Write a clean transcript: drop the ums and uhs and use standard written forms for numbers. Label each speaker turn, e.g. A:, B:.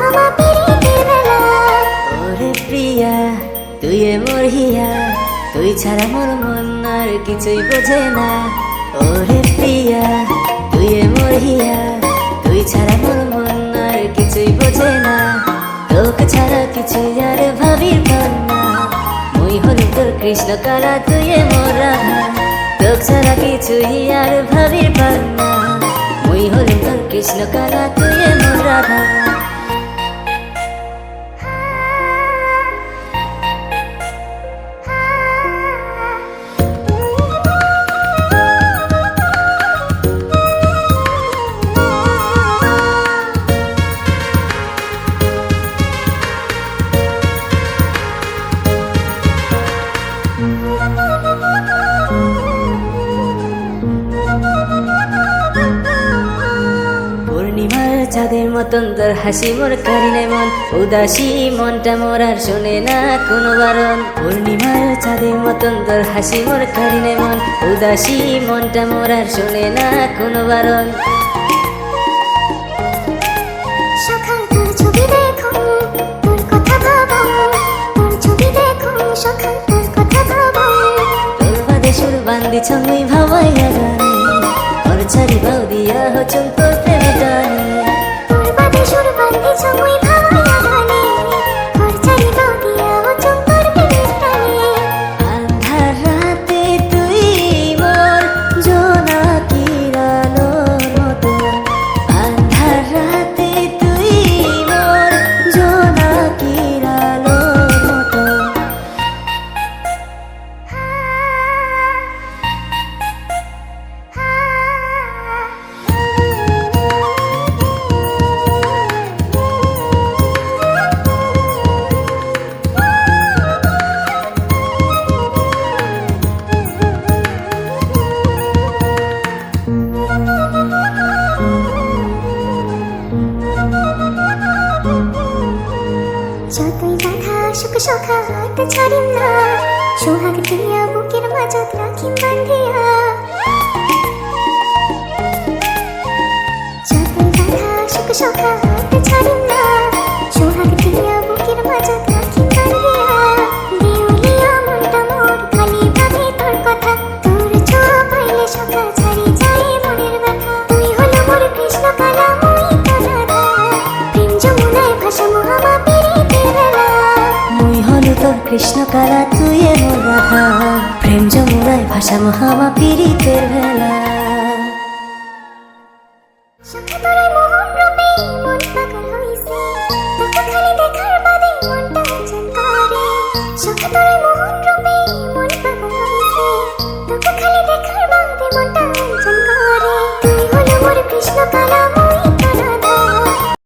A: হামা পিরিতের বেলা।
B: ওরে প্রিয়া তুই মোর হিয়া, তুই ছাড়া মোর মন আর কিছুই বোঝে না। ওরে প্রিয়া তুই মোর হিয়া, তুই ছাড়া মোর মন আর কিছুই বোঝে না। তোকে ছাড়া কিছুই আর ভাবির পার না। মুই হল তোর কৃষ্ণ কালা, তুই মোর রাধা। তোকে ছাড়া কিছুই আর ভাবির পার না। মুই হল তোর কৃষ্ণ কালা, তুই মোর রাধা। পূর্ণিমার চাঁদের মতন তোর হাসি মোর কারিলে মন, উদাসী মনটা মোর আর শোনে না কোনো বারণ। পূর্ণিমার চাঁদের মতন তোর হাসি মোর কারিলে মন, উদাসী মনটা মোর আর শোনে না কোনো বারণ।
A: সকাল তোর ছবি দেখো, তোর কথা ভাবো, তোর ছবি দেখো, সকাল তোর কথা ভাবো।
B: তোর বাদে সুর বান্দিছ মুই ভাবাইয়া গানে, তোর ছাড়ি বাউ দিয়া হচুন তোর প্রেমে টানে।
A: তোর বাদে সুর বান্দিছ মুই ভাবাইয়া গানে, তোর ছাড়ি বাউ দিয়া হচুন তোর প্রেমের টানে।
B: আন্ধার রাতে তুই মোর জোনাকির আলোর মতো, আন্ধার রাতে তুই মোর জোনাকির আলোর মতো।
A: যতই বাধা সুখ সখা হাত ছাড়িম না, সোহাগ দিয়া বুকের মাঝত রাখিম বান্ধিয়া। যতই বাধা সুখ সখা হাত ছাড়িম না, সোহাগ দিয়া বুকের মাঝত রাখিম বান্ধিয়া। দেউলিয়া মনটা মোর খালি ভাবে তোর কথা, তোর ছোঁয়া পাইলে সখা ছাড়ি যায় মনের ব্যথা। তুই হলো মোর কৃষ্ণ কালা, মুই তোর রাধা। প্রেম যমুনায় ভাসামো হামা পিরিতের বেলা।
B: মুই হলু তোর কৃষ্ণ কালা, তুই মোর রাধা। প্রেম যমুনায় ভাসামো হামা পিরিতের বেলা।